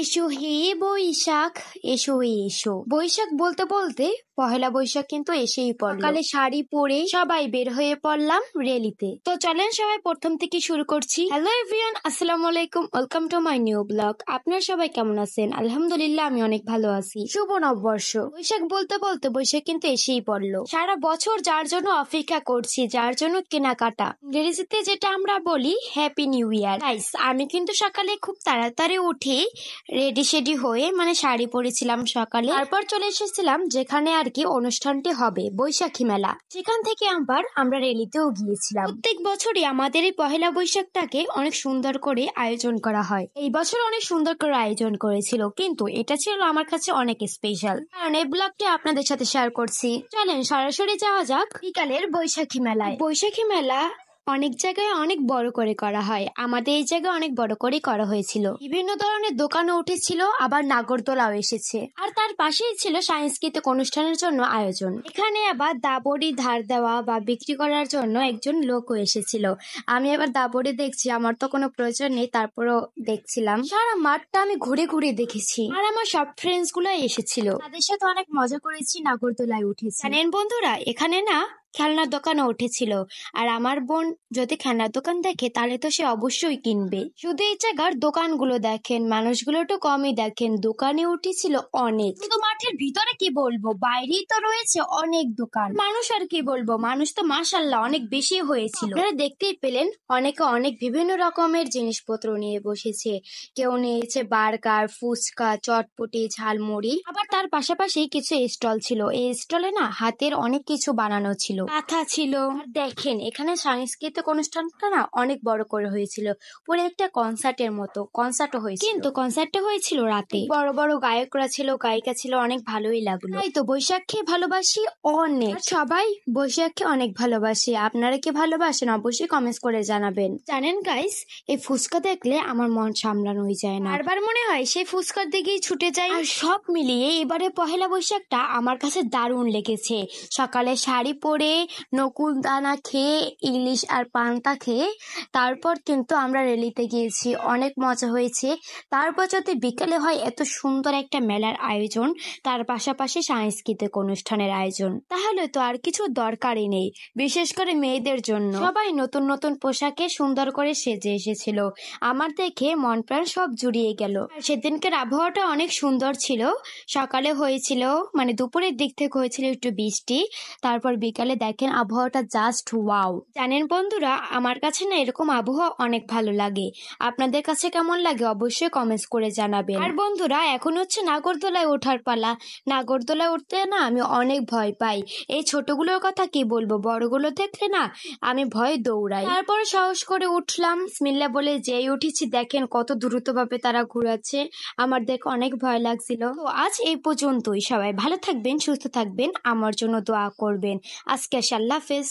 এসো হে বৈশাখ, এসো এসো। বৈশাখ বলতে বলতে পহেলা বৈশাখ কিন্তু এসেই পড়ল। সকালে শাড়ি পরে সবাই বের হয়ে পড়লাম রেলিতে। তো চলেন সবাই প্রথম থেকে শুরু করছি। হ্যালো এভরিওয়ান, আসসালামু আলাইকুম, welcome to my new blog. আপনারা সবাই কেমন আছেন? আলহামদুলিল্লাহ আমি অনেক ভালো আছি। শুভ নববর্ষ। বৈশাখ বলতে বলতে বৈশাখ কিন্তু এসেই পড়লো। সারা বছর যার জন্য অপেক্ষা করছি, যার জন্য কেনাকাটা, ইংরেজিতে যেটা আমরা বলি হ্যাপি নিউ ইয়ার। গাইস, আমি কিন্তু সকালে খুব তাড়াতাড়ি উঠে রেডি শেডি হয়ে মানে শাড়ি পরেছিলাম সকালে। তারপর চলে এসেছিলাম যেখানে আর কি অনুষ্ঠানটি হবে, বৈশাখী মেলা। সেখান থেকে আবার আমরা রেলিতেও গিয়েছিলাম। প্রত্যেক বছরই আমাদের এই পহেলা বৈশাখটাকে অনেক সুন্দর করে আয়োজন করা হয়। এই বছর অনেক সুন্দর করে আয়োজন করেছিল, কিন্তু এটা ছিল আমার কাছে অনেক স্পেশাল, কারণ এই ব্লগটি আপনাদের সাথে শেয়ার করছি। চলেন সরাসরি যাওয়া যাক বিকালের বৈশাখী মেলায়। বৈশাখী মেলা অনেক জায়গায় অনেক বড় করে করা হয়, আমাদের এই জায়গায় অনেক বড় করে করা হয়েছিল। বিভিন্ন ধরনের দোকানও উঠেছিল, আবার নাগরদোলাও এসেছে, আর তার পাশেই ছিল সাংস্কৃতিক অনুষ্ঠানের জন্য আয়োজন। এখানে আবার দাবড়ি ধার দেওয়া বা বিক্রি করার জন্য একজন লোকও এসেছিল। আমি আবার দাবড়ি দেখছি, আমার তো কোনো প্রয়োজন নেই, তারপরও দেখছিলাম। সারা মাঠটা আমি ঘুরে ঘুরে দেখেছি, আর আমার সব ফ্রেন্ডস গুলো এসেছিল, তাদের সাথে অনেক মজা করেছি, নাগরদোলায় উঠেছি। জানেন বন্ধুরা, এখানে না খেলনার দোকানও উঠেছিল, আর আমার বোন যদি খেলনার দোকান দেখে তাহলে তো সে অবশ্যই কিনবে। শুধু এই জায়গার দোকানগুলো দেখেন, মানুষগুলো একটু কমই দেখেন, দোকানে উঠেছিল অনেক। শুধু মাঠের ভিতরে কি বলবো, বাইরেই তো রয়েছে অনেক দোকান। মানুষ আর কি বলবো, মানুষ তো মাশাআল্লাহ অনেক বেশি হয়েছিল। আপনারা দেখতেই পেলেন অনেকে অনেক বিভিন্ন রকমের জিনিসপত্র নিয়ে বসেছে। কেউ নিয়েছে বার্গার, ফুচকা, চটপটি, ঝালমুড়ি, আবার তার পাশাপাশি কিছু স্টল ছিল। এই স্টলে না হাতের অনেক কিছু বানানো ছিল, কাঁথা ছিল। আর দেখেন এখানে সাংস্কৃতিক অনুষ্ঠানটা না অনেক বড় করে হয়েছিল, পুরো একটা কনসার্টের মতো। কনসার্টও হয়েছিল, কিন্তু কনসার্টটা হয়েছিল রাতে। বড় বড় গায়করা ছিল, গায়িকা ছিল, অনেক ভালোই লাগলো। তাই তো বৈশাখকে ভালোবাসি অনেক, সবাই বৈশাখকে অনেক ভালোবাসি। আপনারা কি ভালোবাসেন? অবশ্যই কমেন্টস করে জানাবেন। জানেন গাইস, এই ফুচকা দেখলে আমার মন সামলানোই যায় না, বারবার মনে হয় সেই ফুচকার দিকেই ছুটে যাই। আর সব মিলিয়ে এবারে পহেলা বৈশাখটা আমার কাছে দারুণ লেগেছে। সকালে শাড়ি পরে, নকুল দানা খেয়ে, ইলিশ আর পান্তা খেয়ে তারপর কিন্তু আমরা রেলিতে গিয়েছি, অনেক মজা হয়েছে। তারপর যদি বিকেলে হয় এত সুন্দর একটা মেলার আয়োজন, তার পাশাপাশি সাংস্কৃতিক অনুষ্ঠানের আয়োজন, তাহলে তো আর কিছু দরকারই নেই। বিশেষ করে মেয়েদের জন্য সবাই নতুন নতুন পোশাকে সুন্দর করে সেজে এসেছিল, আমার দেখে মন প্রাণ সব জুড়িয়ে গেল। সেদিনকার আবহাওয়াটা অনেক সুন্দর ছিল। সকালে হয়েছিল মানে দুপুরের দিক থেকে হয়েছিল একটু বৃষ্টি, তারপর বিকালে দেখেন আবহাওয়াটা জাস্ট ওয়াও। জানেন বন্ধুরা, আমার কাছে না এরকম আবহাওয়া অনেক ভালো লাগে। আপনাদের কাছে কেমন লাগে অবশ্যই কমেন্টস করে জানাবেন। আর বন্ধুরা, এখন হচ্ছে নাগরদোলায় ওঠার পালা। নাগরদোলায় উঠতে না আমি অনেক ভয় পাই। এই ছোটগুলোর কথা কি বলবো, বড়গুলো দেখলে না আমি ভয় দৌড়াই। তারপরে সাহস করে উঠলাম, বিসমিল্লাহ বলে যেই উঠেছি দেখেন কত দ্রুত ভাবে তারা ঘুরাচ্ছে, আমার দেখে অনেক ভয় লাগছিল। তো আজ এই পর্যন্তই, সবাই ভালো থাকবেন, সুস্থ থাকবেন, আমার জন্য দোয়া করবেন। আজকে আল্লাহ হাফেজ।